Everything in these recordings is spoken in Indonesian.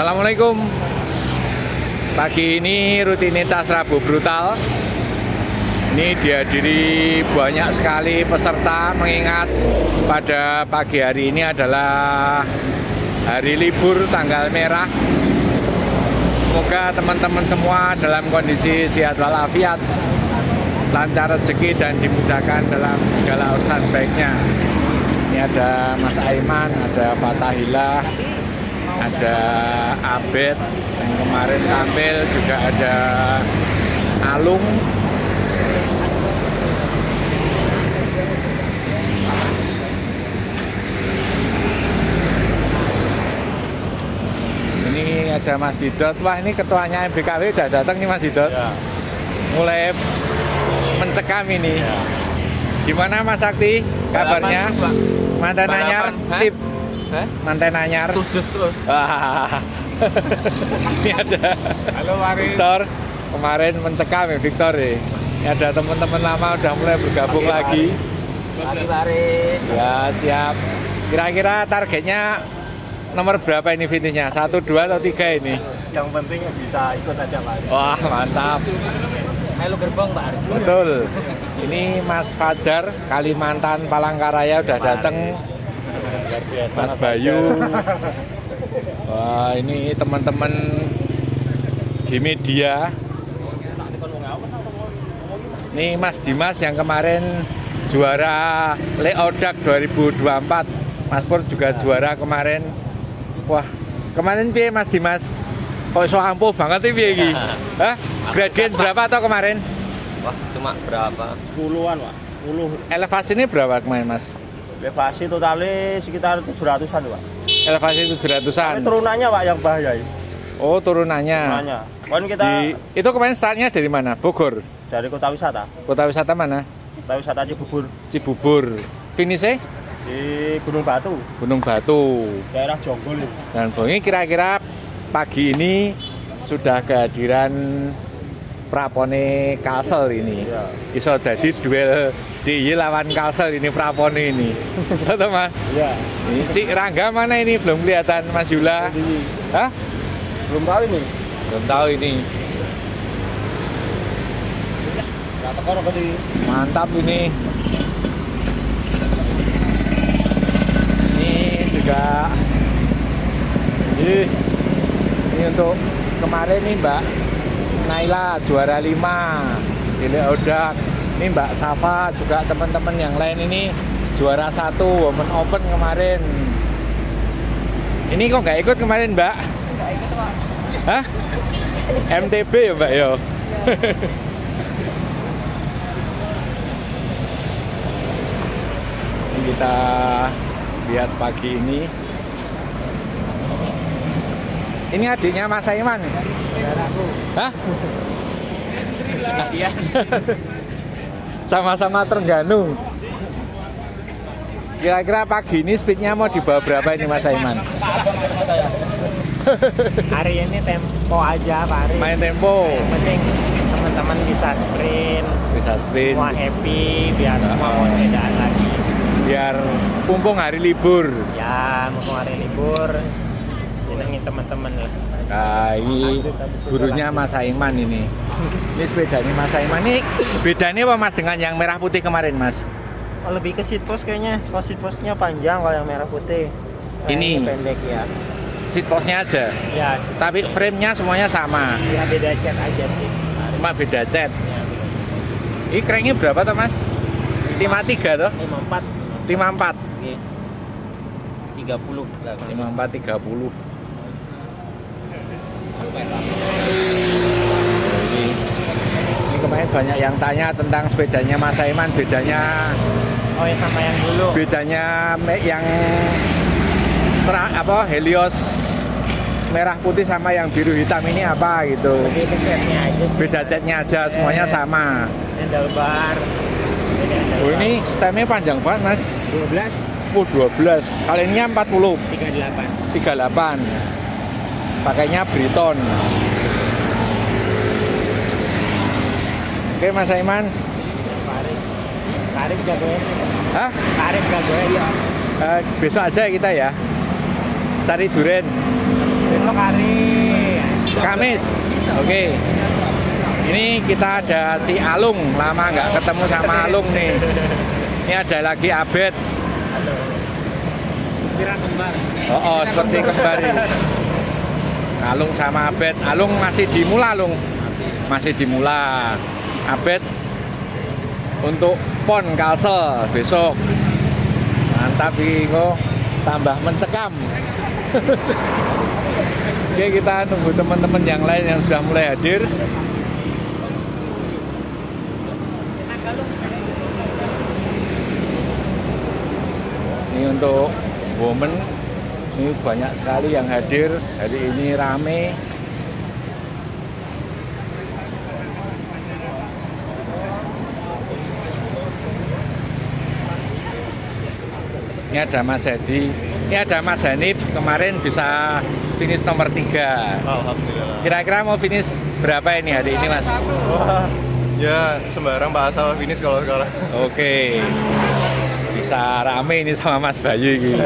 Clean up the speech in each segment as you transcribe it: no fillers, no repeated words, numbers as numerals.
Assalamualaikum. Pagi ini rutinitas Rabu Brutal. Ini dihadiri banyak sekali peserta, mengingat pada pagi hari ini adalah hari libur tanggal merah. Semoga teman-teman semua dalam kondisi sehat walafiat, lancar rezeki dan dimudahkan dalam segala urusan baiknya. Ini ada Mas Aiman, ada Fatahila, ada Abed yang kemarin tampil, juga ada Alung. Ini ada Mas Didot. Wah, ini ketuanya BKW udah datang nih Mas Didot. Ya. Mulai mencekam ini. Ya. Gimana Mas Sakti kabarnya? Mantan anyar, tip. Mantan anyar. Terus. Ini ada. Halo Victor. Kemarin mencekam ya Victor ya. Ini ada teman-teman lama udah mulai bergabung lagi. Baris. Ya, siap. Kira-kira targetnya nomor berapa ini finishnya? 1, 2 atau 3 ini? Yang penting bisa ikut aja Pak. Wah, mantap. Halo gerbong Pak Aris. Betul. Ini Mas Fajar, Kalimantan, Palangkaraya udah datang. Mas Bayu. Wah, ini teman-teman di media. Ini Mas Dimas yang kemarin juara Leodak 2024. Mas Pur juga juara kemarin. Wah, kemarin piye Mas Dimas? Kok so ampuh banget piye iki? Hah? Gradien berapa atau kemarin? Wah, cuma berapa? 10-an, Pak. 10. Elevasi ini berapa kemarin, Mas? Elevasi totalnya sekitar 700-an, Pak. Elevasi 700-an. Tapi turunannya, Pak, yang bahaya. Oh, turunannya. Turunannya. Kan kita itu kemarin startnya dari mana? Bogor? dari kota wisata. Kota wisata mana? Kota wisata Cibubur. Cibubur. Finishnya? Di Gunung Batu. Gunung Batu. Daerah Jonggol. Dan ini kira-kira pagi ini sudah kehadiran Prapone Kalsel ini. Ya. Iso dadi duel DIY lawan Kalsel ini Prapone ini. Betul Mas? Iya. Ini Cik Rangga mana ini? Belum kelihatan Mas Yula. Hah? Belum tahu ini. Belum tahu ini. Mantap ini. Ini juga. Ini untuk kemarin nih Mbak Naila juara 5 di Leodak. Ini Mbak Safa juga teman-teman yang lain ini juara 1 Women Open kemarin. Ini kok nggak ikut kemarin Mbak? Nggak ikut Pak. Hah? MTB ya Mbak yo. Ini kita lihat pagi ini. Ini adiknya Mas Aiman. Hah? Iya. Sama-sama Trengganu. Kira-kira pagi ini speednya mau dibawa berapa ini Mas Aiman? Hari ini tempo aja Pak Aris. Main tempo. Yang penting teman-teman bisa sprint. Bisa sprint. Semua happy, biar semua mau sepedaan lagi. Biar mumpung hari libur. Ya, mumpung hari libur. Senengin teman-teman lah. Nah, ini gurunya Mas Aiman ini. Ini sepedanya Mas Aiman. Ini bedanya apa Mas dengan yang merah putih kemarin Mas? Oh, lebih ke seat post kayaknya. Kalau seat postnya panjang, kalau yang merah putih Ini pendek ya. Seat postnya aja. Ya, Tapi frame-nya semuanya sama. ya beda cat aja sih. Cuma beda cat. Ya, Ini cranknya berapa tuh Mas? 53 tuh? 54. 54. Oke. 30 belakang. 54 30. Ini kemarin banyak yang tanya tentang sepedanya Mas Aiman, bedanya Oh ya, sama yang dulu. bedanya yang Helios merah putih sama yang biru hitam ini apa gitu. Lebih ke catnya aja sih. Beda catnya aja, semuanya sama. Handlebar. Oh, ini stemnya panjang banget Mas. 12. Oh, 12. Kali ini 40. 38. 38. Pakainya Briton. Oke Mas Aiman. Karis jagonya sih. Hah? Karis jagonya ya. Besok aja kita ya. Cari duren. besok hari. Kamis. Oke. Ini kita ada si Alung, lama nggak ketemu sama Alung nih. Ini ada lagi Abed. Kira kembar. Oh, seperti kembar ini. Alung sama Abed. Alung masih di Mula, Alung. Masih di Mula. Abed untuk pon Kalsel besok. Mantap ini kok, tambah mencekam. Oke, kita nunggu teman-teman yang lain yang sudah mulai hadir. Ini untuk women, ini banyak sekali yang hadir. Hari ini rame. Ini ada Mas Hedi, ini ada Mas Hanif, kemarin bisa finish nomor 3. Alhamdulillah. Kira-kira mau finish berapa ini hari ini, Mas? Wah, ya sembarang Pak asal finish kalau sekarang. Oke. Bisa rame ini sama Mas Bayu gitu.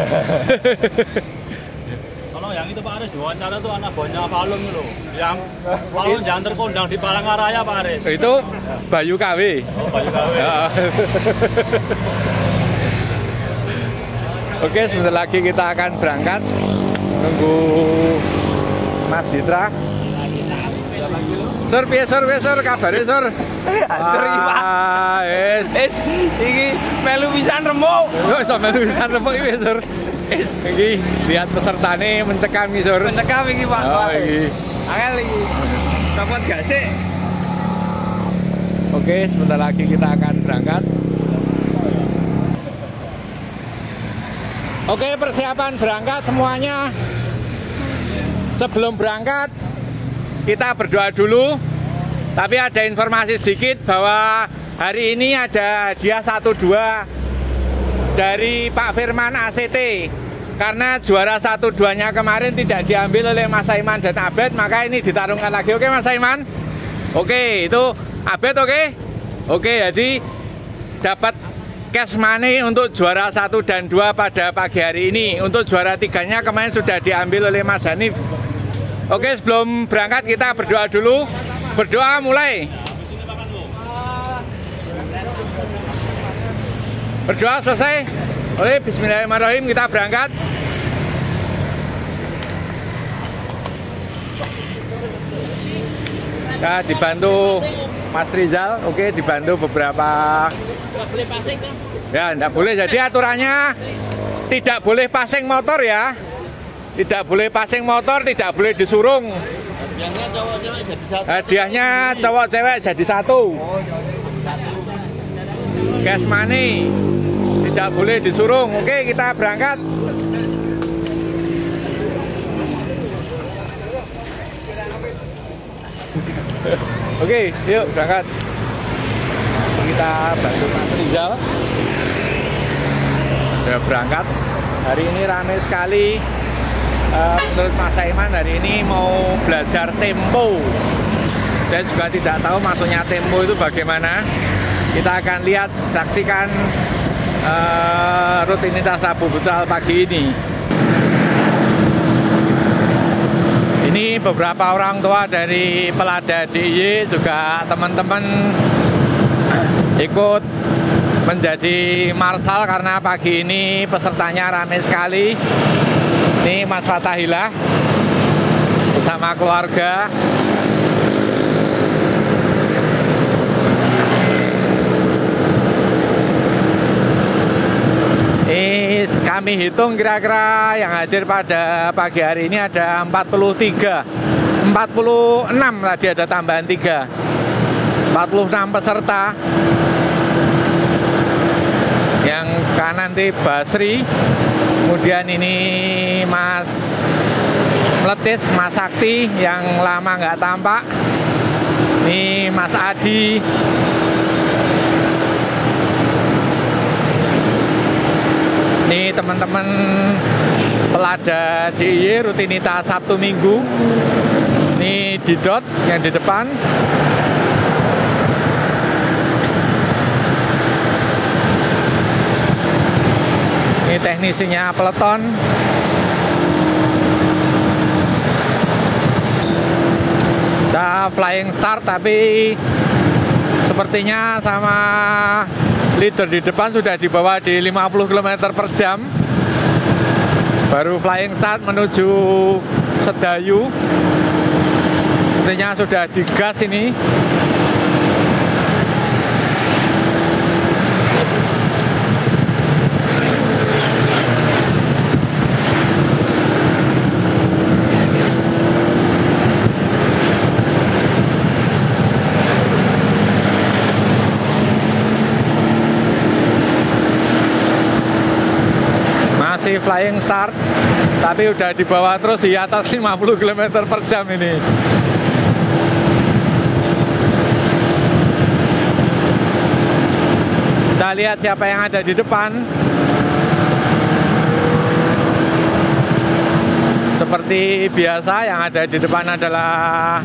Kalau yang itu Pak Aris diwawancara tuh anak buahnya Pak Alun loh. Yang Pak Alun jangan terkondang di Palangkaraya Pak Aris. Itu Bayu KW. Oh, Bayu KW. Ya. Oke, sebentar lagi kita akan berangkat. Nunggu Mas Ditra. Sur, piye sur, kabare sur? Anjir iki Pak. Wis Iki melu pisan remuk. yo iso melu pisan remuk iki sur. Wis iki lihat pesertane mencekam iki sur. Mencekam iki Pak. Oh, iki. Angel iki. Copot gak sih? Oke, sebentar lagi kita akan berangkat. Oke, persiapan berangkat semuanya. Sebelum berangkat, kita berdoa dulu. Tapi ada informasi sedikit bahwa hari ini ada hadiah 1-2 dari Pak Firman ACT. Karena juara 1-2-nya kemarin tidak diambil oleh Mas Saiman dan Abed, maka ini ditarungkan lagi. Oke Mas Saiman? Oke, itu Abed oke? Oke, jadi dapat cash money untuk juara 1 dan 2 pada pagi hari ini. Untuk juara 3-nya kemarin sudah diambil oleh Mas Hanif. Oke, sebelum berangkat kita berdoa dulu. Berdoa mulai. Berdoa selesai. Oke, bismillahirrahmanirrahim, kita berangkat. Nah, dibantu Mas Rizal, oke, dibantu beberapa. Ya, tidak boleh. Jadi aturannya tidak boleh passing motor ya. Tidak boleh passing motor, tidak boleh disurung. Hadiahnya cowok-cewek jadi satu. Cash money. Tidak boleh disurung. Oke, kita berangkat. Oke, yuk berangkat. Kita bantu Mas Rizal. Sudah berangkat. Hari ini ramai sekali. Menurut Mas Saiman hari ini mau belajar tempo. Saya juga tidak tahu maksudnya tempo itu bagaimana. Kita akan lihat, saksikan rutinitas Rabu Futsal pagi ini. Ini beberapa orang tua dari Pelada DIY, juga teman-teman ikut menjadi marshal karena pagi ini pesertanya ramai sekali. Ini Mas Fatahillah bersama keluarga. Ini kami hitung kira-kira yang hadir pada pagi hari ini ada 46 tadi, ada tambahan 3. 46 peserta. Yang kanan nanti Basri, kemudian ini Mas Meletis, Mas Sakti yang lama nggak tampak, ini Mas Adi, ini teman-teman Pelada DIY rutinitas Sabtu Minggu, ini Didot yang di depan. Ini teknisinya peleton. flying start, tapi sepertinya sama leader di depan sudah dibawa di 50 km per jam. Baru flying start menuju Sedayu. Sepertinya sudah digas ini. Masih flying start, tapi udah dibawa terus di atas 50 km per jam ini. Kita lihat siapa yang ada di depan. Seperti biasa, yang ada di depan adalah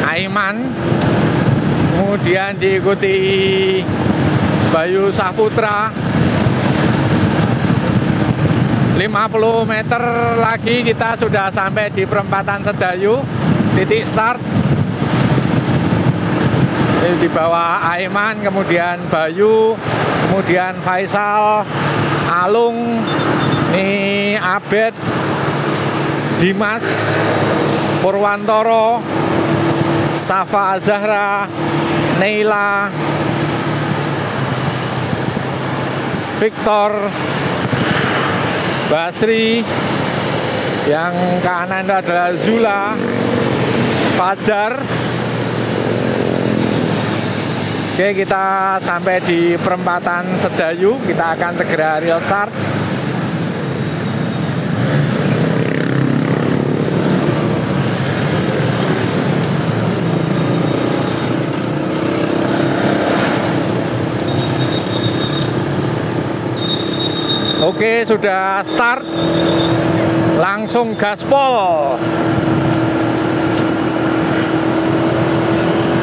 Aiman, kemudian diikuti Bayu Saputra. 50 meter lagi kita sudah sampai di perempatan Sedayu, titik start. Ini di bawah Aiman, kemudian Bayu, kemudian Faisal, Alung, ini Abed, Dimas, Purwantoro, Safa Zahra, Neila, Victor, Basri, yang kanan adalah Zula, Fajar. Oke, kita sampai di perempatan Sedayu, kita akan segera real start. Oke, sudah start. Langsung gaspol.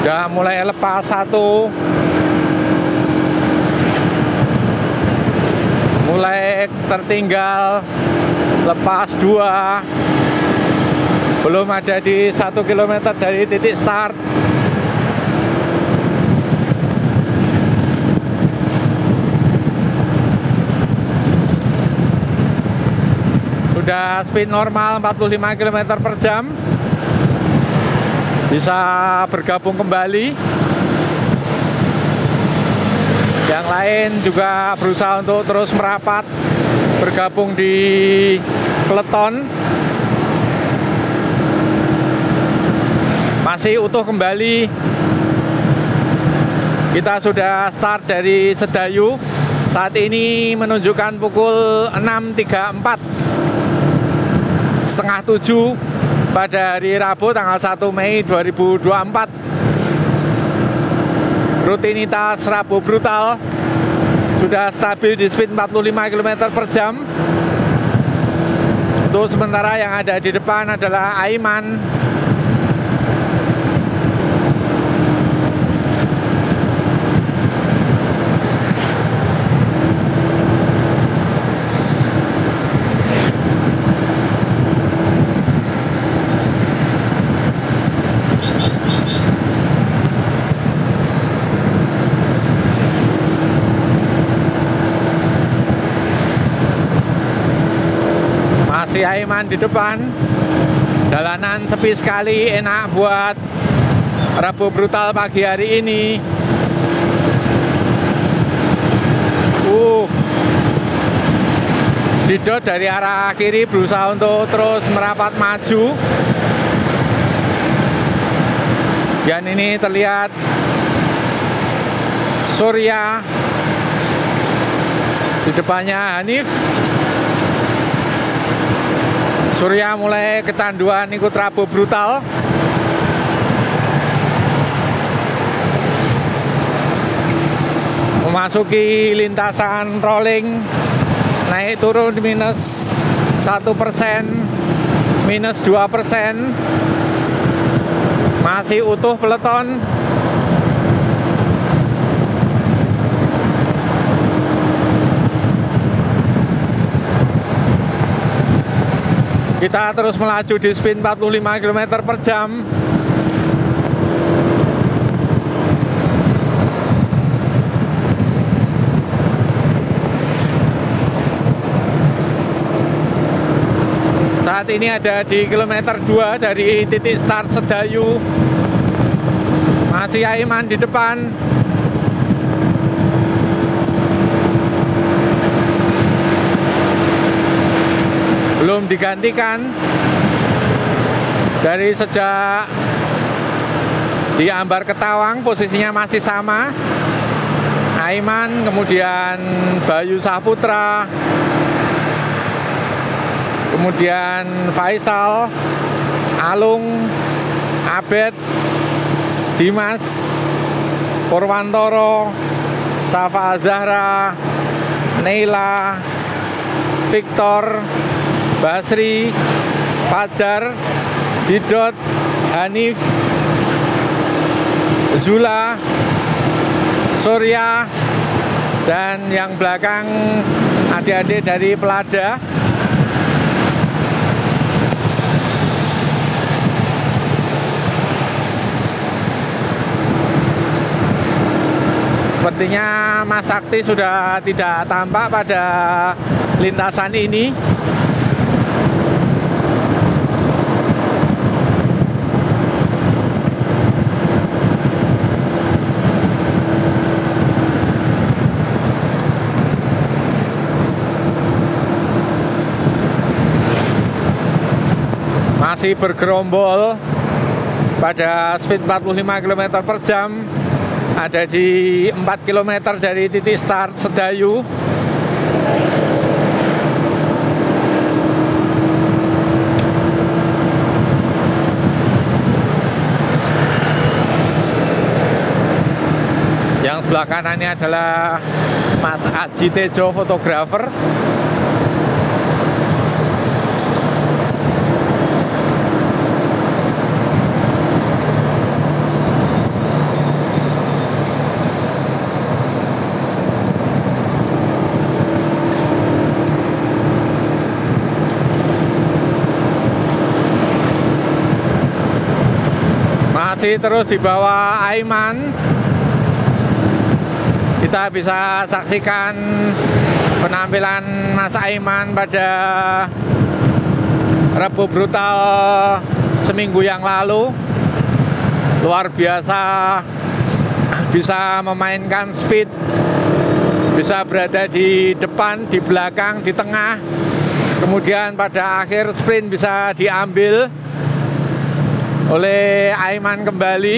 Udah mulai lepas satu. Mulai tertinggal lepas dua. Belum ada di 1 km dari titik start. Sudah speed normal 45 km per jam. Bisa bergabung kembali. Yang lain juga berusaha untuk terus merapat, bergabung di peleton. Masih utuh kembali. Kita sudah start dari Sedayu. Saat ini menunjukkan pukul 6.34. Setengah 7 pada hari Rabu tanggal 1 Mei 2024. Rutinitas Rabu brutal sudah stabil di speed 45 km per jam. Untuk sementara yang ada di depan adalah Aiman, masih Aiman di depan. Jalanan sepi sekali, enak buat Rabu brutal pagi hari ini. Didot dari arah kiri berusaha untuk terus merapat maju. Dan ini terlihat Surya di depannya Hanif. Surya mulai kecanduan ikut Rabu brutal. Memasuki lintasan rolling, naik turun minus 1%, minus 2%. Masih utuh peleton. Kita terus melaju di speed 45 km per jam. Saat ini ada di kilometer 2 dari titik start Sedayu. Masih Aiman di depan. Belum digantikan. Dari sejak di Ambar Ketawang posisinya masih sama. Aiman, kemudian Bayu Saputra, kemudian Faisal, Alung, Abed, Dimas, Purwantoro, Safa Zahra, Neila, Victor, Basri, Fajar, Didot, Hanif, Zula, Surya, dan yang belakang adik-adik dari Pelada. Sepertinya Mas Sakti sudah tidak tampak pada lintasan ini. Masih bergerombol pada speed 45 km per jam. Ada di 4 km dari titik start Sedayu. Yang sebelah kanan ini adalah Mas Aji Tejo, fotografer. Masih terus di bawah Aiman. Kita bisa saksikan penampilan Mas Aiman pada Rebu Brutal seminggu yang lalu. Luar biasa, bisa memainkan speed, bisa berada di depan, di belakang, di tengah. Kemudian pada akhir sprint bisa diambil oleh Aiman kembali.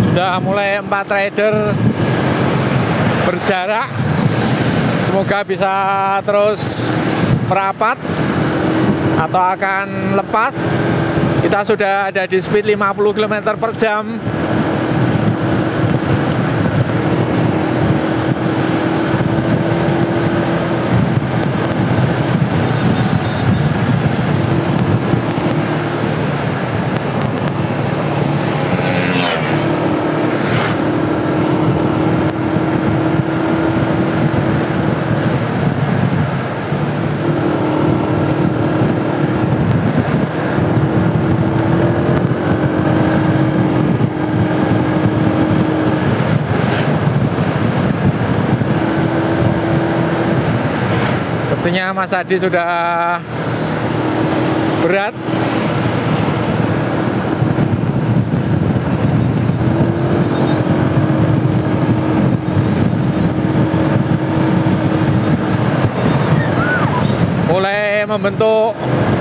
Sudah mulai 4 rider berjarak. Semoga bisa terus merapat atau akan lepas. Kita sudah ada di speed 50 km per jam. Sepertinya Mas Adi sudah berat. Mulai membentuk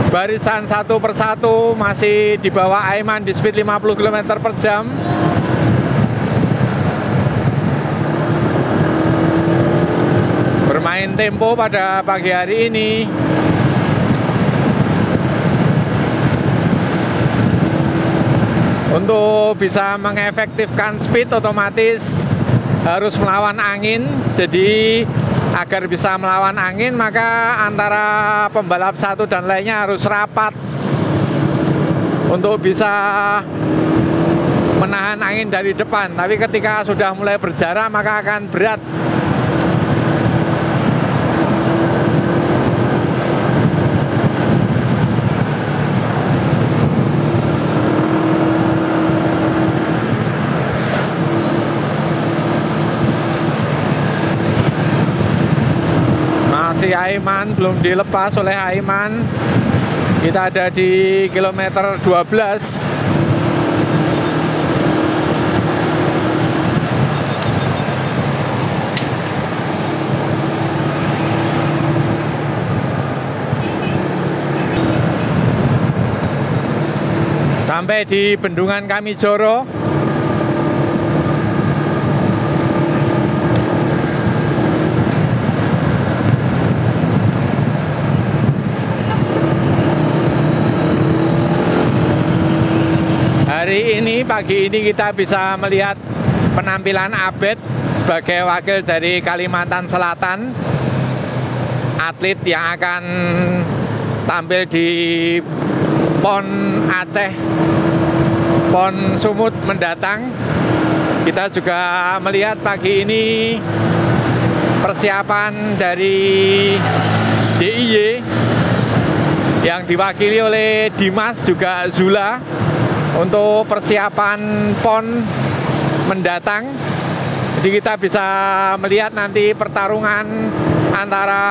barisan satu persatu, masih di bawah Aiman di speed 50 km per jam. Bermain tempo pada pagi hari ini. Untuk bisa mengefektifkan speed otomatis harus melawan angin. Jadi agar bisa melawan angin maka antara pembalap satu dan lainnya harus rapat untuk bisa menahan angin dari depan, tapi ketika sudah mulai berjarak maka akan berat. Masih Aiman, belum dilepas oleh Aiman. Kita ada di kilometer 12. Sampai di Bendungan Kamijoro. Hari ini, pagi ini kita bisa melihat penampilan Abed sebagai wakil dari Kalimantan Selatan, atlet yang akan tampil di PON Aceh, PON Sumut mendatang. Kita juga melihat pagi ini persiapan dari DIY yang diwakili oleh Dimas juga Zula untuk persiapan PON mendatang. Jadi kita bisa melihat nanti pertarungan antara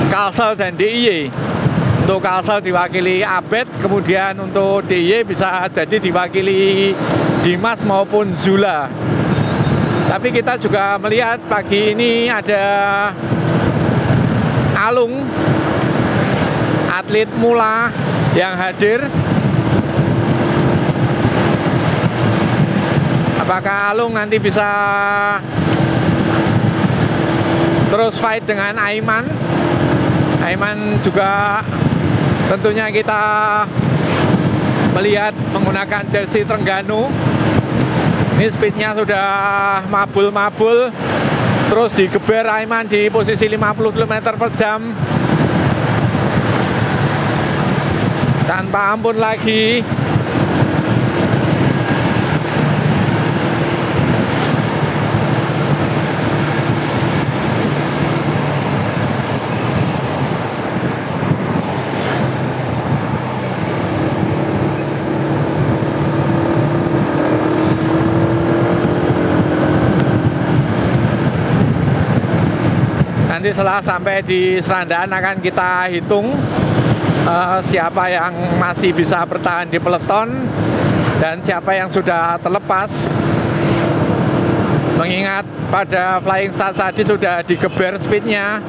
Kalsel dan DIY. Untuk Kalsel diwakili Abed, kemudian untuk DIY bisa jadi diwakili Dimas maupun Zula. Tapi kita juga melihat pagi ini ada Alung, atlet mula yang hadir. Apakah Alung nanti bisa terus fight dengan Aiman? Aiman juga tentunya kita melihat menggunakan jersey Trengganu. Ini speednya sudah mabul-mabul. Terus digeber Aiman di posisi 50 km per jam. Tanpa ampun lagi. Nanti setelah sampai di Serandaan akan kita hitung siapa yang masih bisa bertahan di peleton dan siapa yang sudah terlepas. Mengingat pada Flying Start tadi sudah digeber speednya.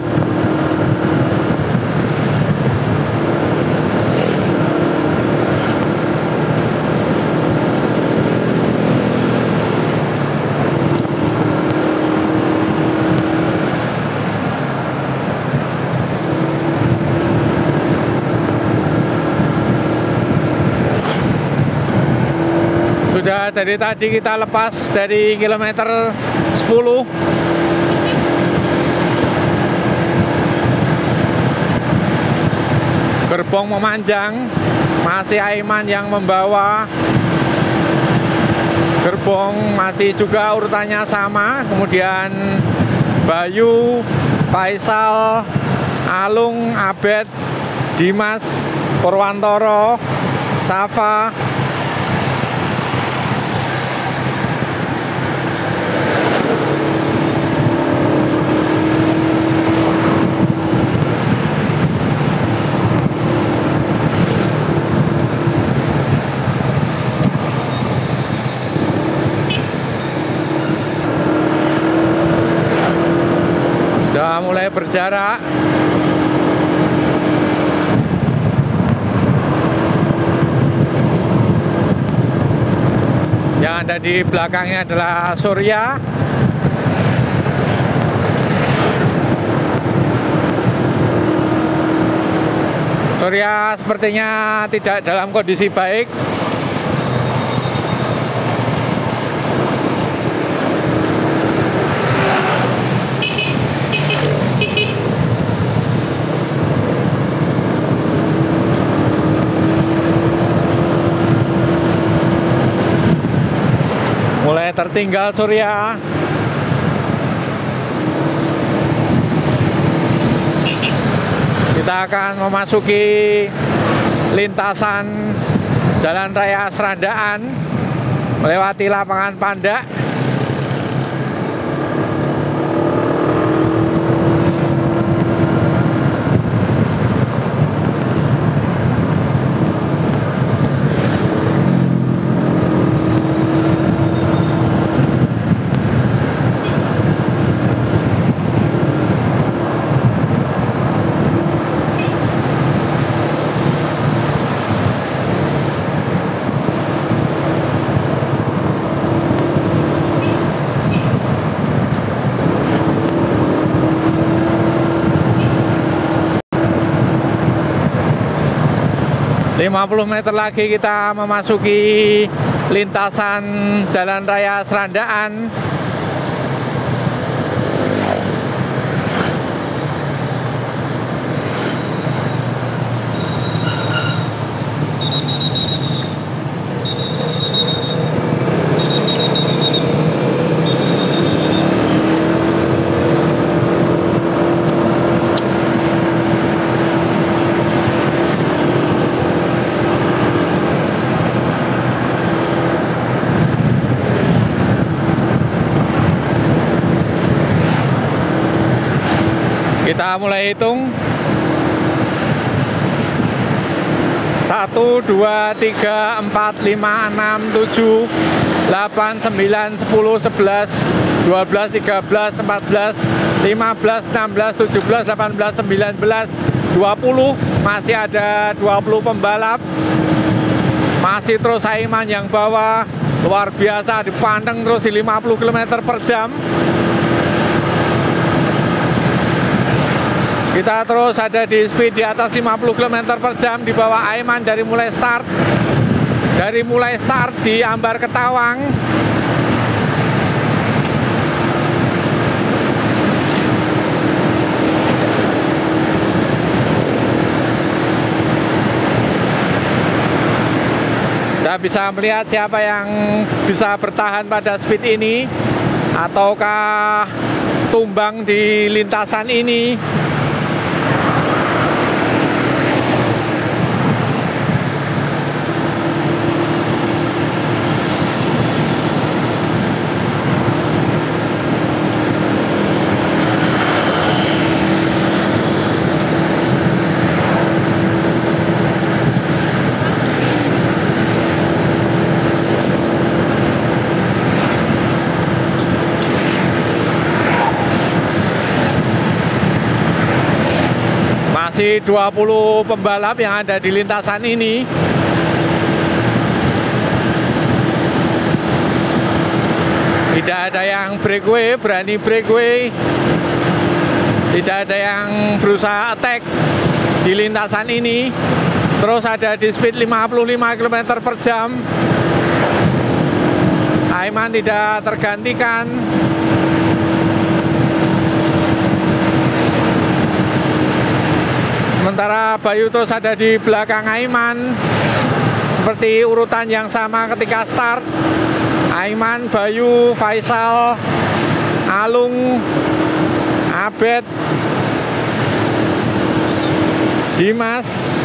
Sudah dari tadi kita lepas dari kilometer 10. Gerbong memanjang, masih Aiman yang membawa. Gerbong masih juga urutannya sama, kemudian Bayu, Faisal, Alung, Abed, Dimas, Purwantoro, Safa. Mulai berjarak. Yang ada di belakangnya adalah Surya. Surya sepertinya tidak dalam kondisi baik. tertinggal Surya. Kita akan memasuki lintasan Jalan Raya Serandaan, melewati lapangan Pandak. ...50 meter lagi kita memasuki lintasan Jalan Raya Serandaan. Kita mulai hitung. 1, 2, 3, 4, 5, 6, 7, 8, 9, 10, 11, 12, 13, 14, 15, 16, 17, 18, 19, 20. Masih ada 20 pembalap. Masih terus Aiman yang bawa. Luar biasa, dipanteng terus di 50 km per jam. Kita terus ada di speed di atas 50 km per jam di bawah Aiman dari mulai start. Dari mulai start di Ambar Ketawang. Kita bisa melihat siapa yang bisa bertahan pada speed ini, ataukah tumbang di lintasan ini. Masih 20 pembalap yang ada di lintasan ini. Tidak ada yang breakaway, berani breakaway. Tidak ada yang berusaha attack di lintasan ini. Terus ada di speed 55 km per jam. Aiman tidak tergantikan. Sementara Bayu terus ada di belakang Aiman, seperti urutan yang sama ketika start. Aiman, Bayu, Faisal, Alung, Abed, Dimas,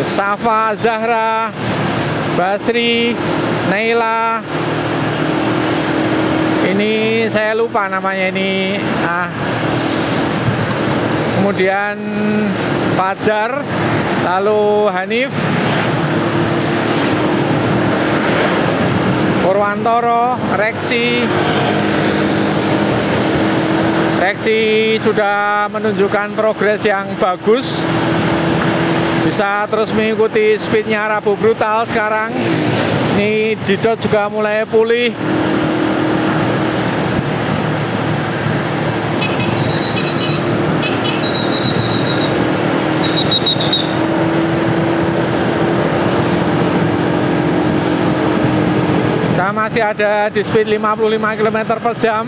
Safa, Zahra, Basri, Naila. Ini saya lupa namanya ini. Kemudian Fajar, lalu Hanif, Purwantoro, Reksi. Reksi sudah menunjukkan progres yang bagus. Bisa terus mengikuti speednya Rabu Brutal sekarang. Ini Didot juga mulai pulih. Kita masih ada di speed 55 km per jam.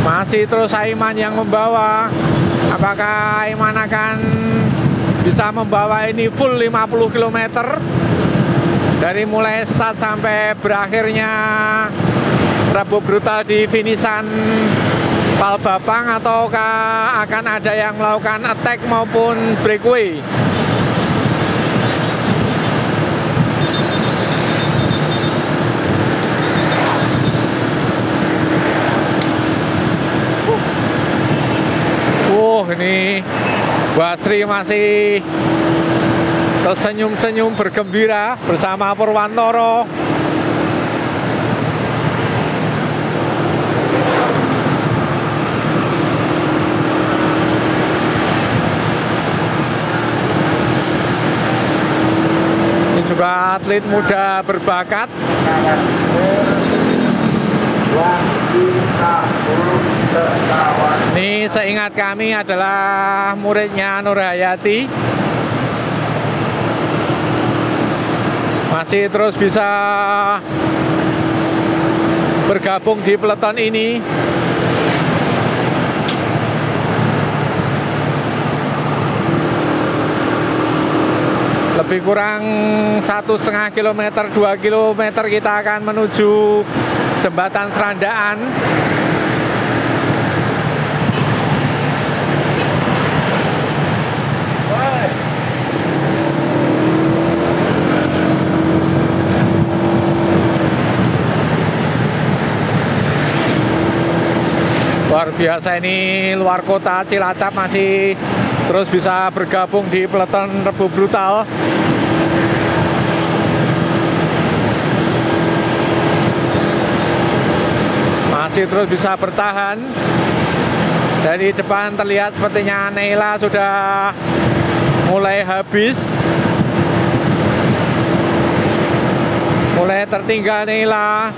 Masih terus Aiman yang membawa. Apakah Aiman akan bisa membawa ini full 50 km? Dari mulai start sampai berakhirnya Rabu Brutal di finishan Palbapang, ataukah akan ada yang melakukan attack maupun breakaway? Ini Basri masih tersenyum-senyum bergembira bersama Purwantoro. Ini juga atlet muda berbakat. Ini seingat kami adalah muridnya Nur Hayati. Masih terus bisa bergabung di peleton ini. Lebih kurang 1,5 kilometer, 2 kilometer kita akan menuju jembatan Serandaan. Luar biasa ini, luar kota Cilacap masih terus bisa bergabung di peleton Rabu Brutal. Masih terus bisa bertahan. Dari depan terlihat sepertinya Neila sudah mulai habis. Mulai tertinggal Neila.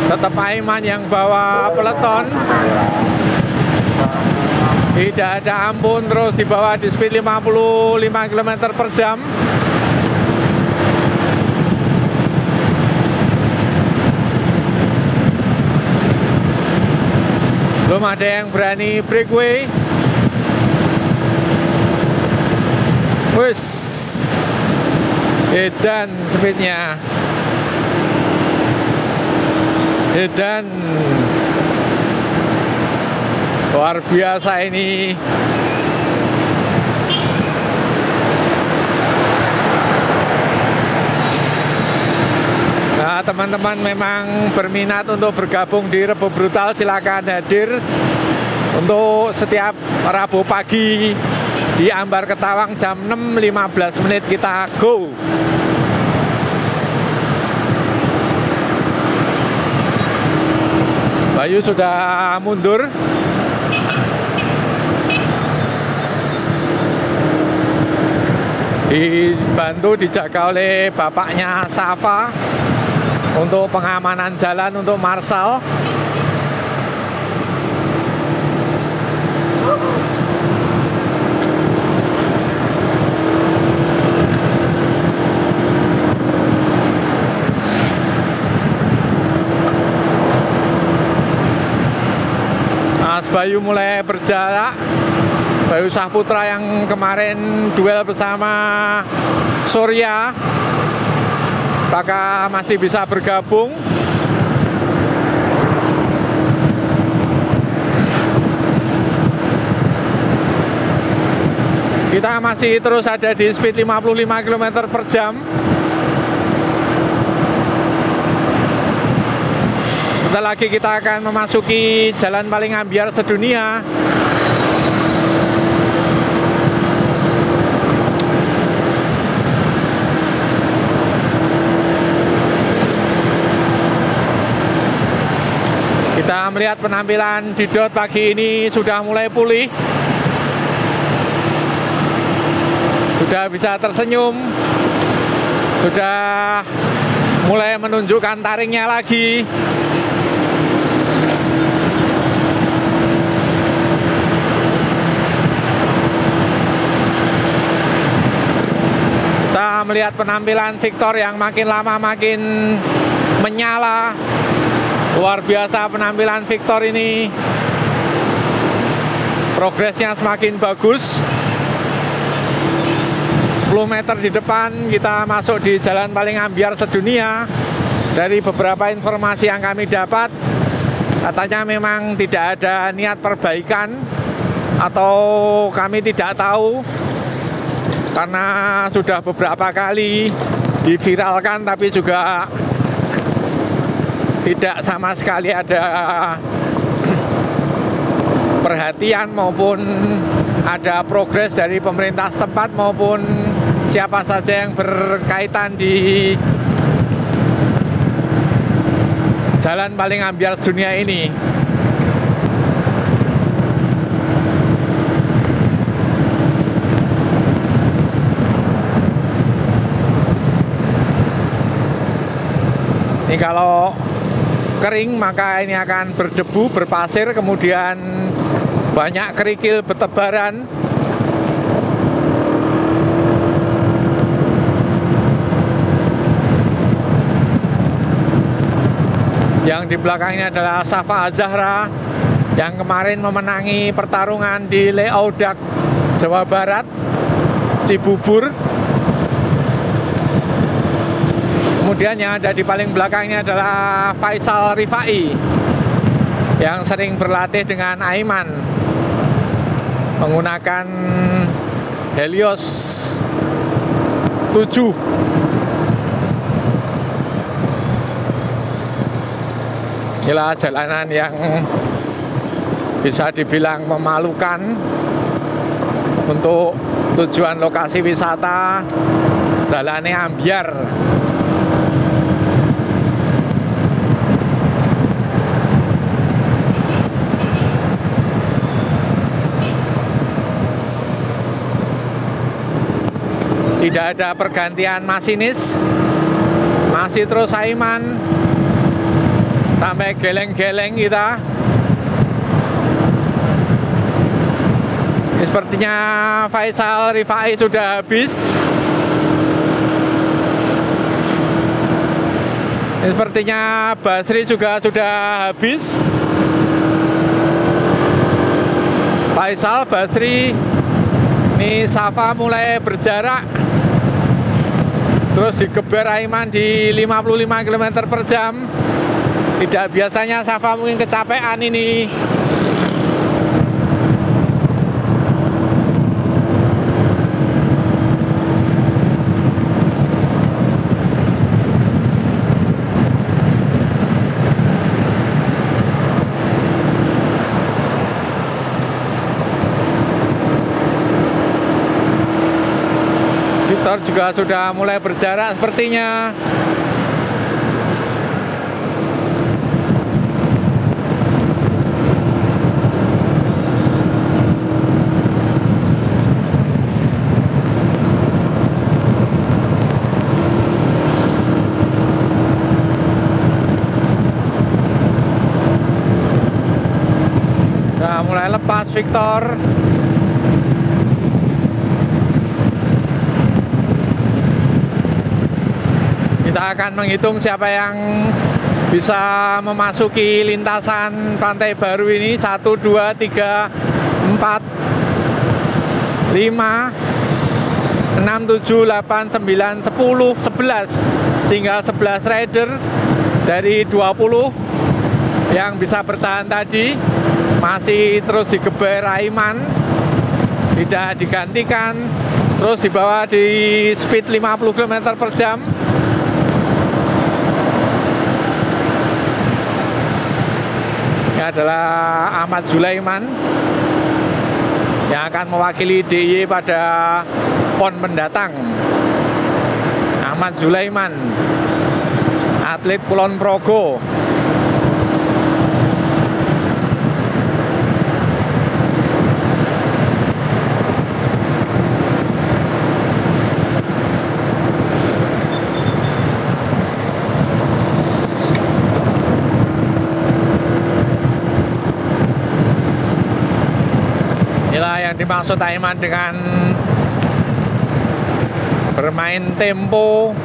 Tetap Aiman yang bawa peleton. Tidak ada ampun, terus di bawah di speed 55 km per jam. Belum ada yang berani breakaway. Wis, edan speednya. Edan. Luar biasa ini. Nah, teman-teman memang berminat untuk bergabung di Rabu Brutal, silakan hadir untuk setiap Rabu pagi di Ambar Ketawang jam 6.15 menit kita go. Bayu sudah mundur. Dibantu, dijaga oleh bapaknya Safa untuk pengamanan jalan untuk Marsal. Mas Bayu mulai berjarak. Bayu Sahputra yang kemarin duel bersama Surya, apakah masih bisa bergabung? Kita masih terus ada di speed 55 km per jam. Sebentar lagi kita akan memasuki jalan paling ambyar sedunia. Kita melihat penampilan Didot pagi ini sudah mulai pulih. Sudah bisa tersenyum. Sudah mulai menunjukkan taringnya lagi. Kita melihat penampilan Victor yang makin lama makin menyala. Luar biasa penampilan Victor ini. Progresnya semakin bagus. 10 meter di depan kita masuk di jalan paling ambyar sedunia. Dari beberapa informasi yang kami dapat, katanya memang tidak ada niat perbaikan, atau kami tidak tahu, karena sudah beberapa kali diviralkan tapi juga tidak sama sekali ada perhatian maupun ada progres dari pemerintah setempat maupun siapa saja yang berkaitan di jalan paling ambyar dunia ini. Ini kalau kering maka ini akan berdebu, berpasir, kemudian banyak kerikil bertebaran. Yang di belakangnya adalah Safa Azahra yang kemarin memenangi pertarungan di Leaudak, Jawa Barat, Cibubur. Kemudian yang ada di paling belakangnya adalah Faisal Rifai yang sering berlatih dengan Aiman menggunakan Helios 7. Inilah jalanan yang bisa dibilang memalukan untuk tujuan lokasi wisata. Jalannya ambyar. Tidak ada pergantian masinis, masih terus Aiman sampai geleng-geleng kita. Ini sepertinya Faisal Rifai sudah habis. Ini sepertinya Basri juga sudah habis. Faisal, Basri, ini Safa mulai berjarak. Terus digeber Aiman di 55 km per jam. Tidak biasanya Safa mungkin kecapean ini. Victor juga sudah mulai berjarak sepertinya. Sudah mulai lepas Victor. Kita akan menghitung siapa yang bisa memasuki lintasan Pantai Baru ini. 1, 2, 3, 4, 5, 6, 7, 8, 9, 10, 11. Tinggal 11 rider dari 20 yang bisa bertahan tadi. Masih terus digeber Aiman, tidak digantikan, terus dibawa di speed 50 km per jam. Ini adalah Ahmad Zulaiman yang akan mewakili DIY pada PON mendatang. Ahmad Zulaiman, atlet Kulon Progo. Yang dimaksud Aiman dengan bermain tempo.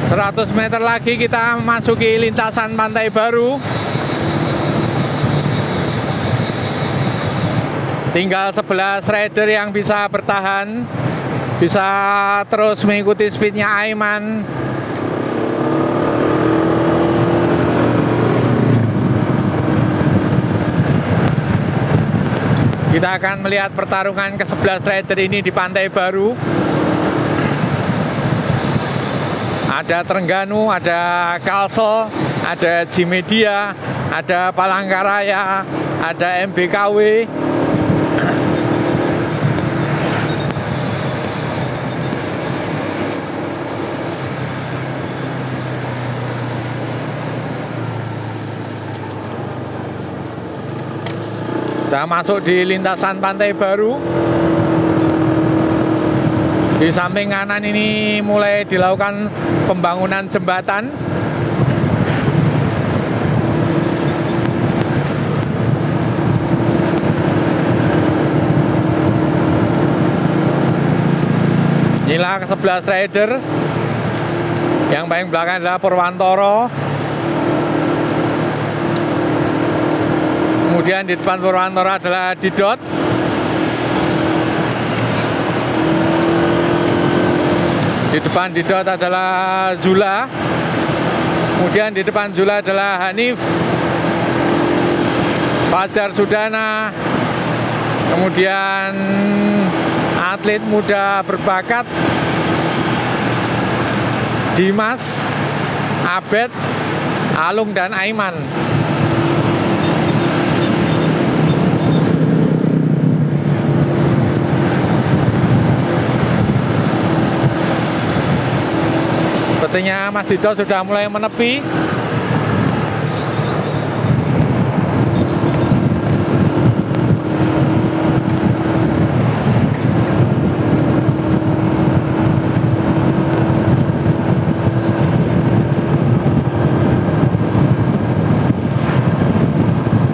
100 meter lagi kita memasuki lintasan Pantai Baru. Tinggal 11 rider yang bisa bertahan, bisa terus mengikuti speednya Aiman. Kita akan melihat pertarungan ke-11 rider ini di Pantai Baru. Ada Trengganu, ada Kalsel, ada Jimedia, ada Palangkaraya, ada MBKW. Kita masuk di lintasan Pantai Baru. Di samping kanan ini mulai dilakukan pembangunan jembatan. Inilah ke-11 rider. Yang paling belakang adalah Purwantoro. Kemudian di depan Purwantoro adalah Didot. Di depan Didot adalah Zula. Kemudian di depan Zula adalah Hanif, Fajar Sudana. Kemudian atlet muda berbakat Dimas, Abed, Alung, dan Aiman. Sepertinya Mas Dito sudah mulai menepi.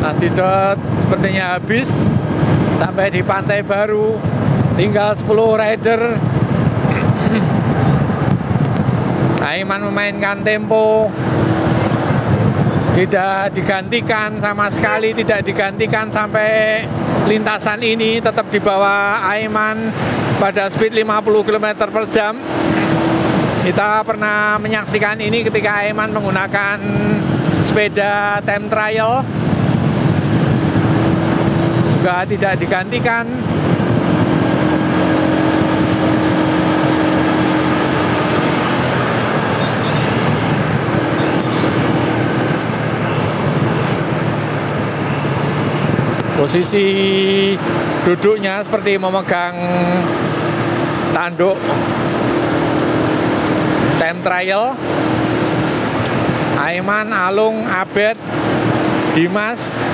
Mas Dito sepertinya habis. Sampai di Pantai Baru tinggal 10 rider. Aiman memainkan tempo, tidak digantikan sama sekali, tidak digantikan sampai lintasan ini, tetap di bawah Aiman pada speed 50 km per jam. Kita pernah menyaksikan ini ketika Aiman menggunakan sepeda time trial, juga tidak digantikan. Posisi duduknya seperti memegang tanduk time trial. Aiman, Alung, Abed, Dimas.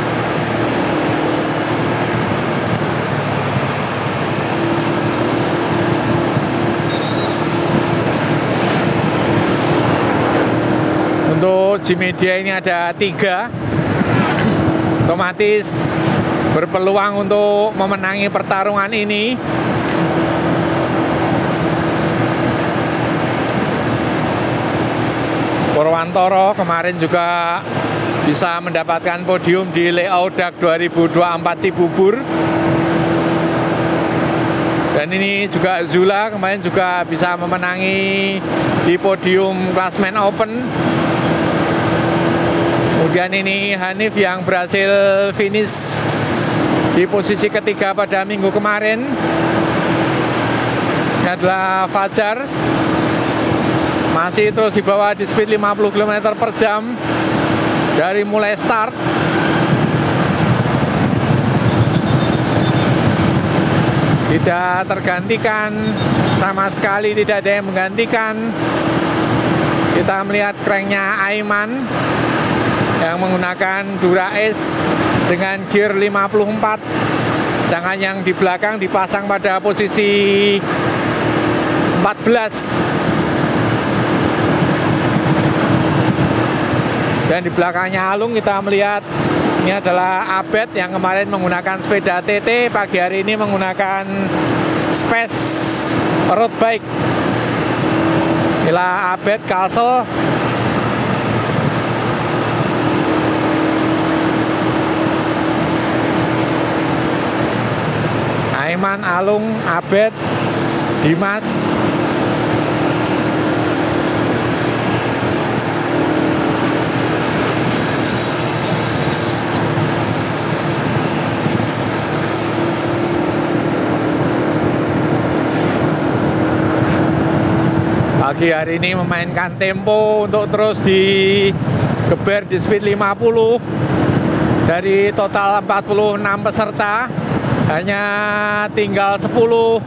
Untuk Jimedia ini ada 3. Otomatis berpeluang untuk memenangi pertarungan ini. Purwantoro kemarin juga bisa mendapatkan podium di Leaudak 2024 Cibubur. Dan ini juga Zula kemarin juga bisa memenangi di podium Klasmen Open. Kemudian ini Hanif yang berhasil finish di posisi ketiga pada minggu kemarin. Ini adalah Fajar, masih terus di bawah di speed 50 km per jam dari mulai start. Tidak tergantikan, sama sekali tidak ada yang menggantikan. Kita melihat cranknya Aiman yang menggunakan Dura S dengan gear 54, sedangkan yang di belakang dipasang pada posisi 14. Dan di belakangnya Alung kita melihat ini adalah Abed yang kemarin menggunakan sepeda TT, pagi hari ini menggunakan Space Road Bike. Inilah Abed Kalsel. Aiman, Alung, Abed, Dimas. Pagi hari ini memainkan tempo untuk terus digeber di speed 50. Dari total 46 peserta, hanya tinggal 10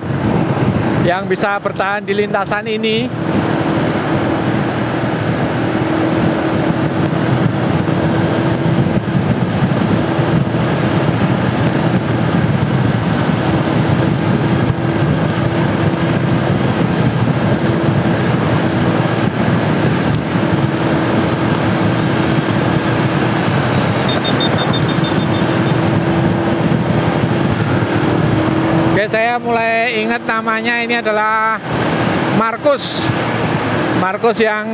yang bisa bertahan di lintasan ini. Saya mulai ingat namanya, ini adalah Markus. Markus yang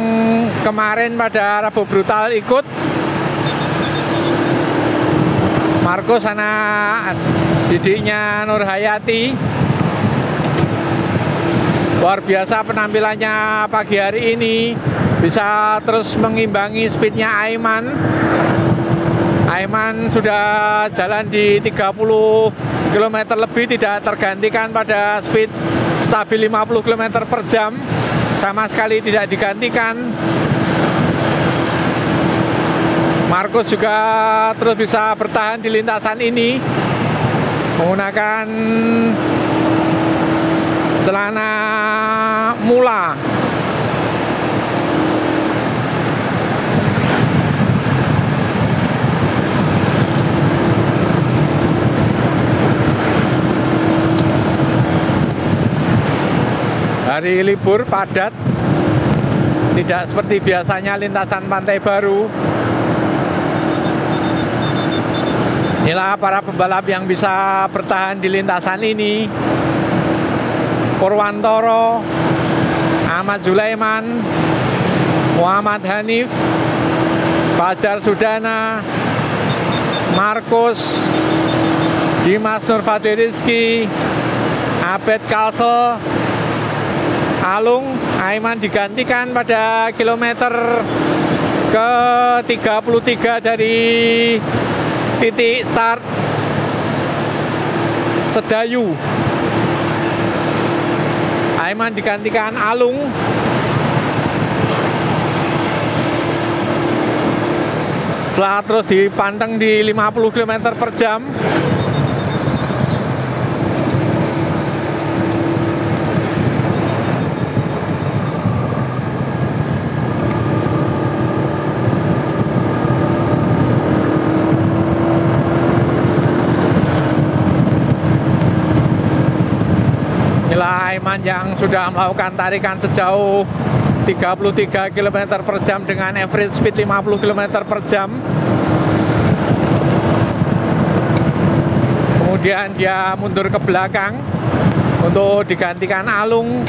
kemarin pada Rabu Brutal ikut. Markus anak didiknya Nur Hayati. Luar biasa penampilannya pagi hari ini, bisa terus mengimbangi speednya Aiman. Aiman sudah jalan di 30 km lebih, tidak tergantikan pada speed stabil 50 km per jam, sama sekali tidak digantikan. Markus juga terus bisa bertahan di lintasan ini menggunakan celana mula. Hari libur padat, tidak seperti biasanya lintasan Pantai Baru. Inilah para pembalap yang bisa bertahan di lintasan ini. Purwantoro, Ahmad Zulaiman, Muhammad Hanif, Fajar Sudana, Markus, Dimas Nurfadli Rizky, Abed Kalsel, Alung. Aiman digantikan pada kilometer ke-33 dari titik start Sedayu. Aiman digantikan Alung. Setelah terus dipanteng di 50 km per jam. Aiman yang sudah melakukan tarikan sejauh 33 km per jam dengan average speed 50 km per jam. Kemudian dia mundur ke belakang untuk digantikan Alung.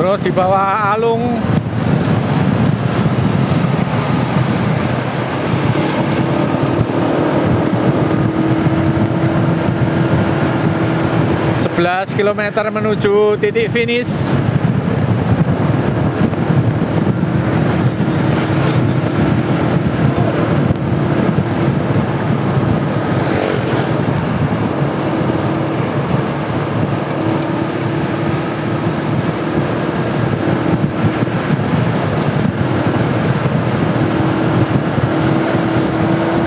Terus di bawah Alung. ...11 km menuju titik finish.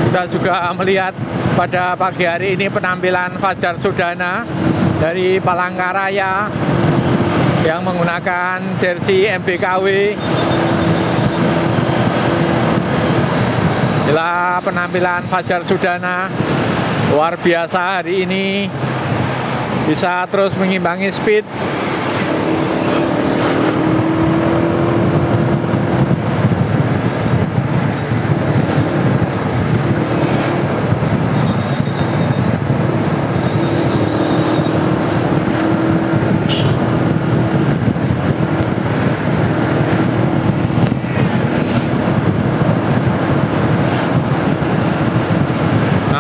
Kita juga melihat pada pagi hari ini penampilan Fajar Sudana dari Palangkaraya yang menggunakan jersey MBKW. Inilah penampilan Fajar Sudana, luar biasa hari ini. bisa terus mengimbangi speed.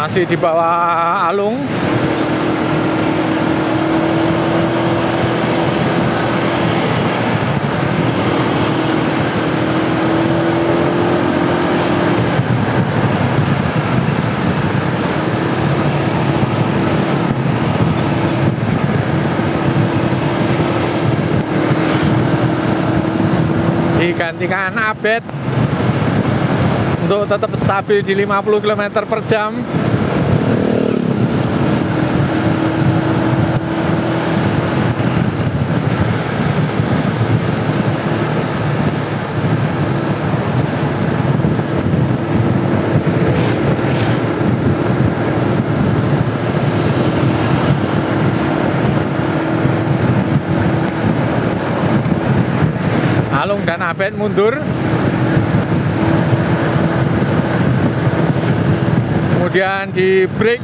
Masih di bawah Alung. Digantikan Abed untuk tetap stabil di 50 km per jam. Alung dan Abed mundur, kemudian di break,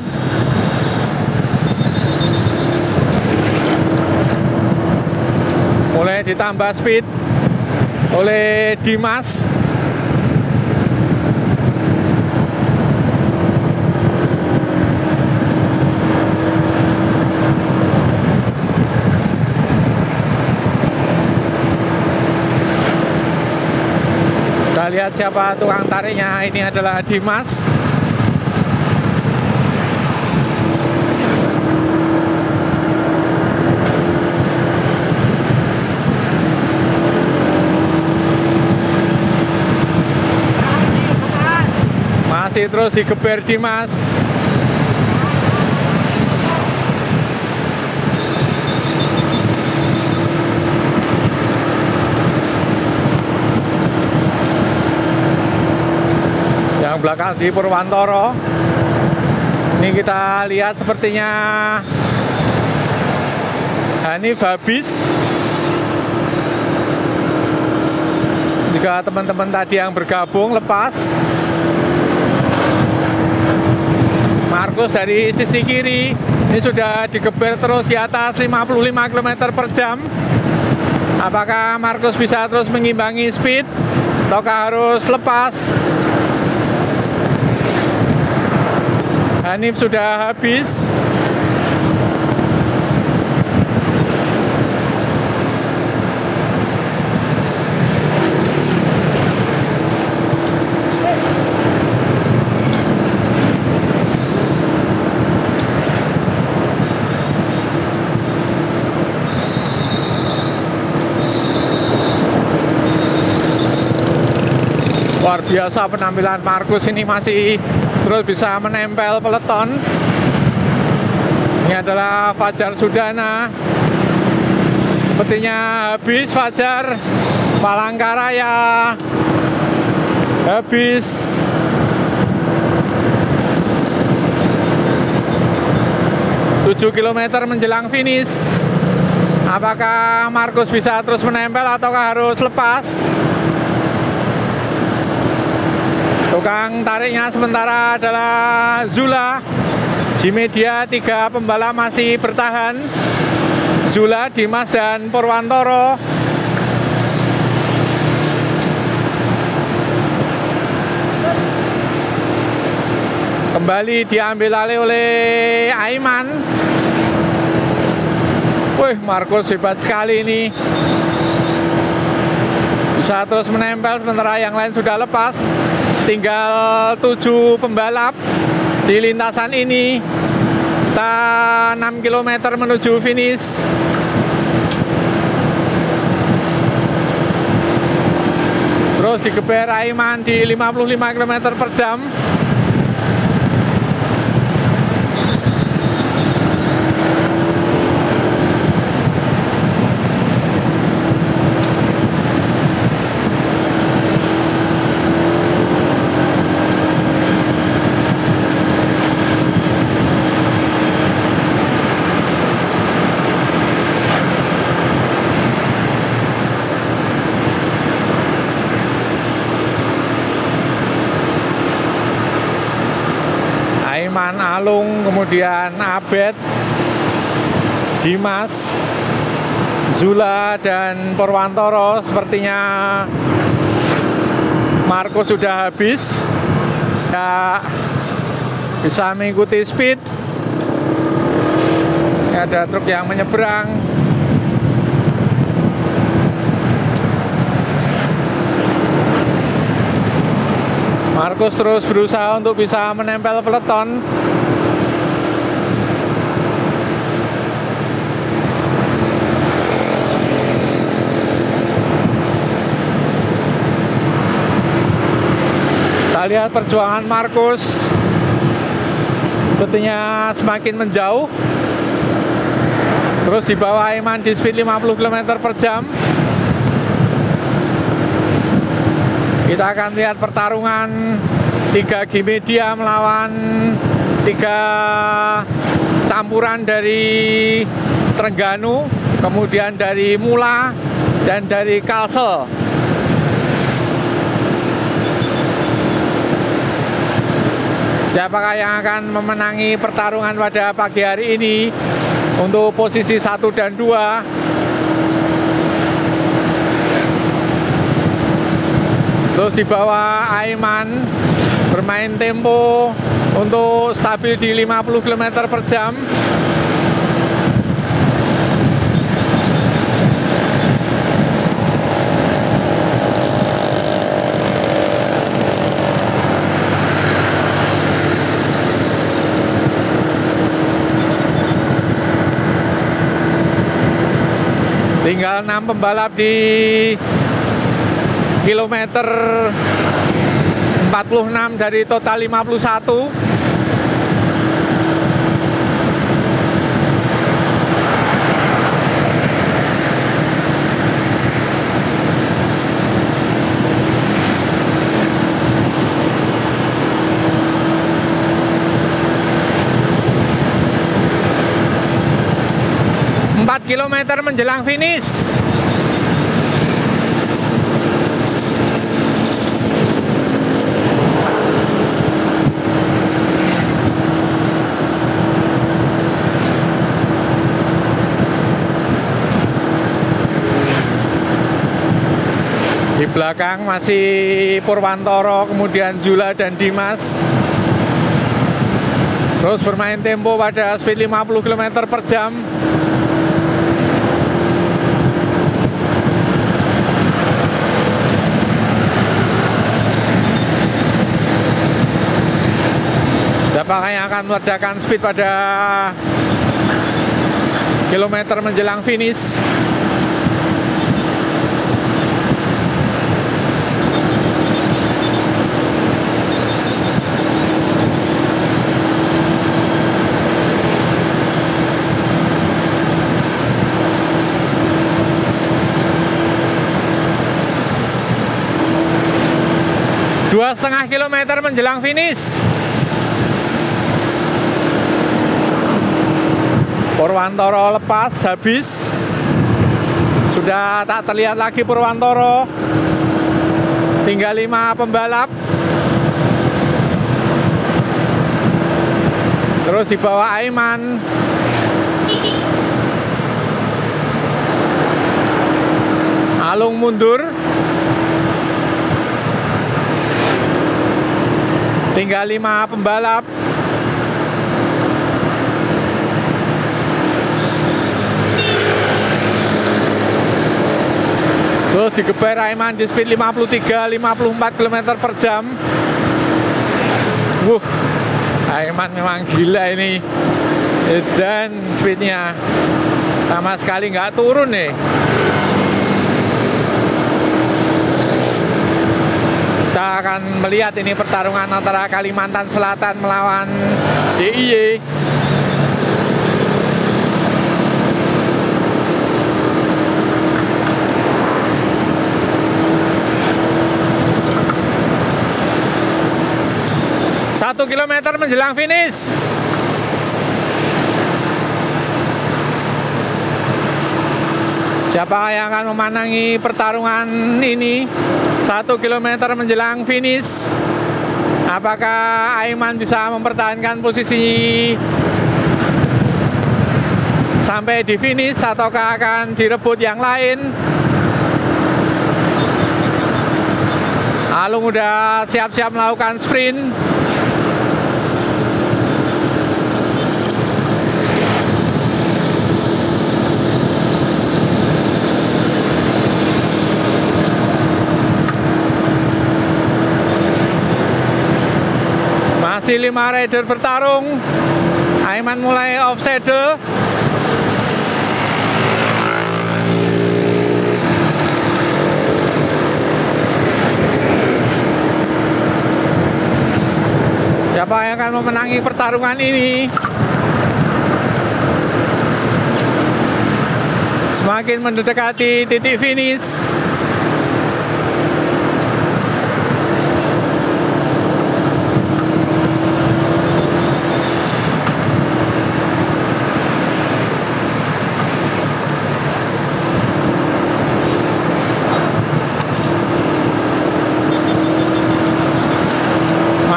mulai ditambah speed oleh Dimas. Kita lihat siapa tukang tariknya. Ini adalah Dimas. Masih terus digeber Dimas. Yang belakang di Purwantoro. Ini kita lihat sepertinya Hanif habis. Jika teman-teman tadi yang bergabung lepas. Markus dari sisi kiri ini sudah digeber terus di atas 55 km per jam. Apakah Markus bisa terus mengimbangi speed ataukah harus lepas? Hanif sudah habis. Luar biasa penampilan Markus ini, masih terus bisa menempel peleton. Ini adalah Fajar Sudana. Sepertinya habis Fajar. Palangkaraya habis. Tujuh kilometer menjelang finish. Apakah Markus bisa terus menempel ataukah harus lepas? Tukang tariknya sementara adalah Zula. Di media 3 pembalap masih bertahan. Zula, Dimas, dan Purwantoro. Kembali diambil alih oleh Aiman. Wih, Markus hebat sekali ini. Bisa terus menempel sementara yang lain sudah lepas. Tinggal 7 pembalap di lintasan ini. Kita 6 km menuju finish. Terus digeber Aiman di 55 km per jam. Alung, kemudian Abed, Dimas, Zula, dan Purwantoro. Sepertinya Marco sudah habis, ya bisa mengikuti speed. Ya, ada truk yang menyeberang. Markus terus berusaha untuk bisa menempel peleton. Kita lihat perjuangan Markus sepertinya semakin menjauh. Terus di bawah Aiman di speed 50 km per jam. Kita akan lihat pertarungan 3 G Media melawan 3 campuran dari Trengganu, kemudian dari Mula, dan dari Kalsel. Siapakah yang akan memenangi pertarungan pada pagi hari ini untuk posisi 1 dan 2? Terus di bawah Aiman bermain tempo untuk stabil di 50 km per jam. Tinggal 6 pembalap di kilometer 46 dari total 51. Kilometer menjelang finish. Di belakang masih Purwantoro, kemudian Zula dan Dimas. Terus bermain tempo pada speed 50 km per jam. Siapakah yang akan meledakan speed pada kilometer menjelang finish? Dua setengah kilometer menjelang finish. Purwantoro lepas, habis. Sudah tak terlihat lagi Purwantoro. Tinggal 5 pembalap. Terus di bawah Aiman. Alung mundur. Tinggal 5 pembalap. Terus digeber Aiman di speed 53-54 km per jam. Aiman memang gila ini. Dan speednya sama sekali nggak turun nih. Kita akan melihat ini pertarungan antara Kalimantan Selatan melawan DIY. Satu kilometer menjelang finish. Siapa yang akan memenangi pertarungan ini? 1 kilometer menjelang finish. Apakah Aiman bisa mempertahankan posisi sampai di finish ataukah akan direbut yang lain? Alung udah siap-siap melakukan sprint. Masih 5 rider bertarung. Aiman mulai offside. Siapa yang akan memenangi pertarungan ini? Semakin mendekati titik finish.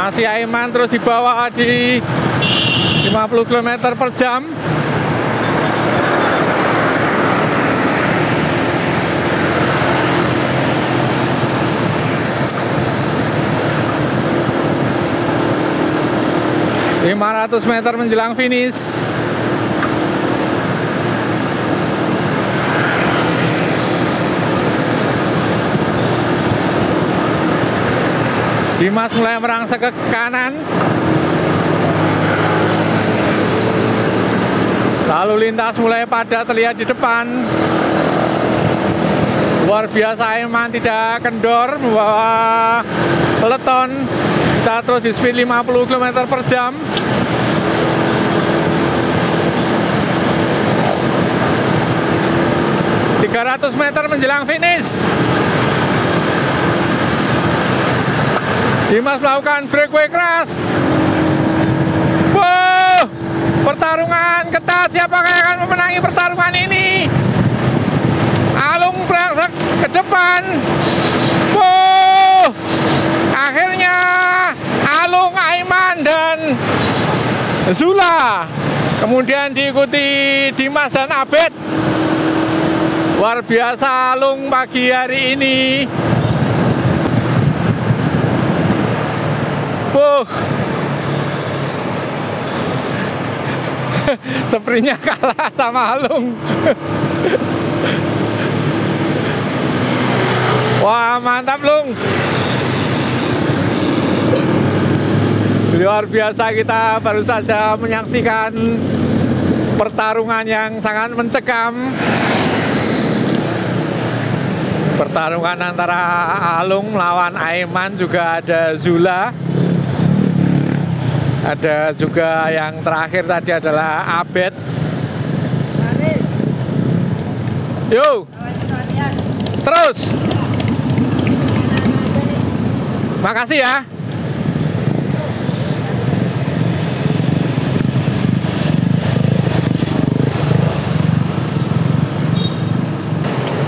Masih Aiman terus dibawa di 50 km per jam. ...500 meter menjelang finish. Dimas mulai merangsek ke kanan. Lalu lintas mulai padat terlihat di depan. Luar biasa, Aiman tidak kendor membawa peleton. Kita terus di speed 50 km per jam. ...300 meter menjelang finish. Dimas melakukan breakaway keras. Wow, pertarungan ketat. Siapakah yang akan memenangi pertarungan ini? Alung berangsek ke depan. Wow, akhirnya Alung, Aiman, dan Zula. Kemudian diikuti Dimas dan Abed. Luar biasa Alung pagi hari ini. Sprintnya kalah sama Alung. Wah, mantap Lung. Luar biasa, kita baru saja menyaksikan pertarungan yang sangat mencekam. Pertarungan antara Alung melawan Aiman, juga ada Zula. Ada juga yang terakhir tadi adalah Abed. Yo, terus. Makasih ya.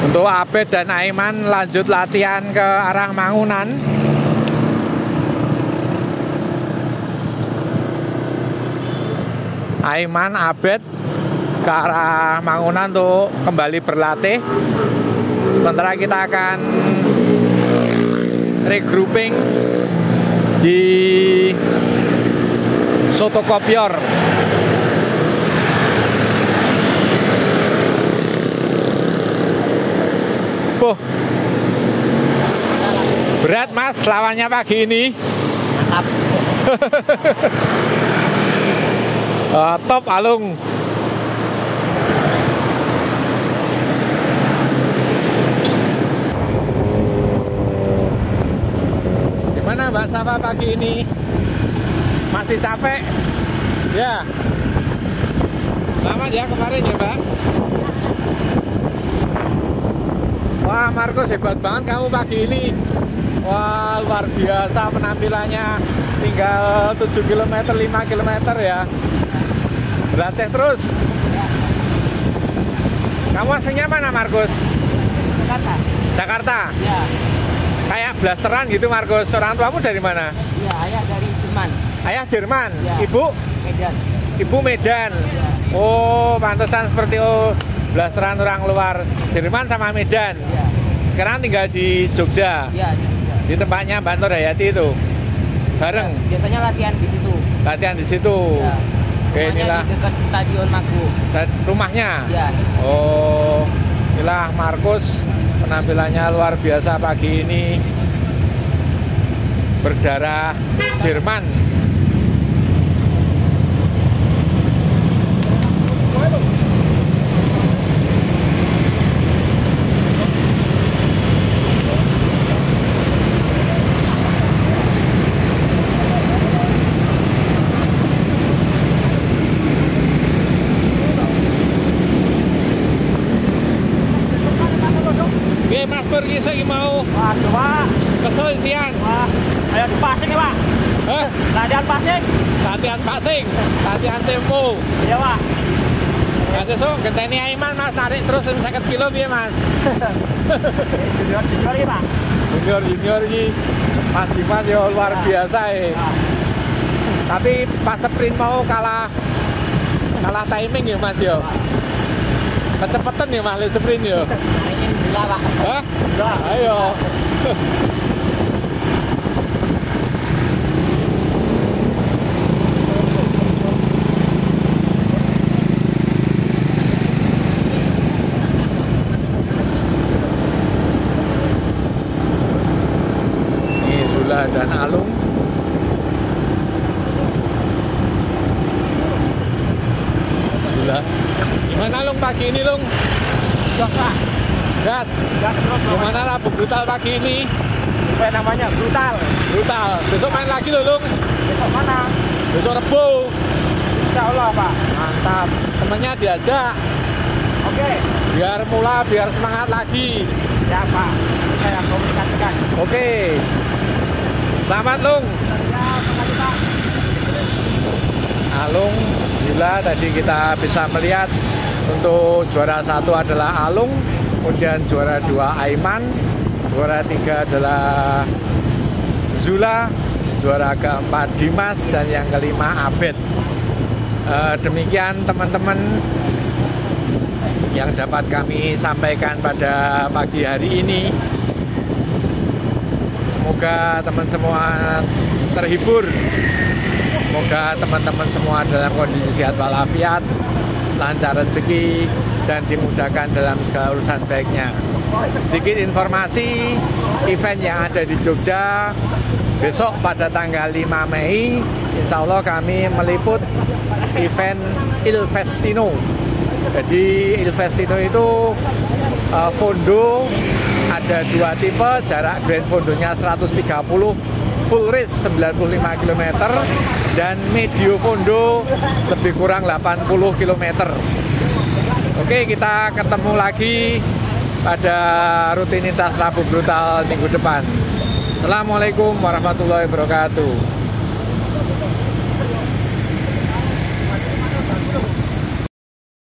Untuk Abed dan Aiman lanjut latihan ke arah Mangunan. Aiman, Abed ke arah Mangunan untuk kembali berlatih. Sementara kita akan regrouping di Soto Kopior. Berat Mas lawannya pagi ini. Top Alung. Gimana Mbak Safa pagi ini? Masih capek? Ya. Selamat ya kemarin ya Mbak. Wah, Markus hebat banget kamu pagi ini. Wah, luar biasa penampilannya. Tinggal 7 km, 5 km ya. Berlatih terus. Kamu aslinya mana, Markus? Jakarta. Jakarta? Ya. Kayak blasteran gitu, Markus. Orang tuamu dari mana? Iya, ayah dari Ayah Jerman, Ya. ibu? Medan. Ibu Medan. Oh, pantesan seperti blasteran orang luar Jerman sama Medan. Ya. Sekarang tinggal di Jogja, Iya, di tempatnya Mbak Nur Hayati itu. Bareng biasanya latihan di situ. latihan di situ. Ya. Oke, Rumahnya inilah di dekat Stadion Magu. rumahnya. Ya. Oh, inilah Markus, penampilannya luar biasa pagi ini. Berdarah Jerman. Oke, Mas Pur, saya mau Waduh, Pak. kesel sian. Wah, ayo di passing ya, Pak. Hah? Latihan passing. Latihan passing, latihan tempo. Iya, Pak. Ya sesuk genteni Aiman Mas, tarik terus 50 kilo piye Mas? Junior ya, Pak. Junior iki Mas Dimas yo luar biasa ya. Tapi pas sprint mau kalah timing ya Mas yo. Kecepatan ya Mas sprint yo. Ingin gila, Pak. Hah? Ayo. Ini Zula dan Alung. Zula. Gimana Lung pagi ini Lung? Gas, Pak. Gas. Gas terus, Pak. Gimana Rabu brutal pagi ini? Apa namanya? Brutal. Brutal. Besok main lagi loh Lung. Besok mana? Besok Rebo. Insya Allah, Pak. Mantap. Temennya diajak. Oke. Biar mula, biar semangat lagi. Ya, Pak. Saya komunikasikan. Oke. Selamat Lung. Ya, makasih, Pak. Alung, Zula tadi kita bisa melihat untuk juara 1 adalah Alung, kemudian juara 2 Aiman, juara 3 adalah Zula, juara keempat Dimas, dan yang kelima Abed. Demikian teman-teman yang dapat kami sampaikan pada pagi hari ini. Semoga teman semua terhibur. Semoga teman-teman semua dalam kondisi sehat walafiat, lancar rezeki, dan dimudahkan dalam segala urusan baiknya. Sedikit informasi, event yang ada di Jogja besok pada tanggal 5 Mei, insya Allah kami meliput event Il Festino. Jadi Il Festino itu fondo ada 2 tipe, jarak grand fondonya 130, full race 95 km, dan medio fondo lebih kurang 80 km. Oke, kita ketemu lagi pada rutinitas Rabu Brutal minggu depan. Assalamualaikum warahmatullahi wabarakatuh.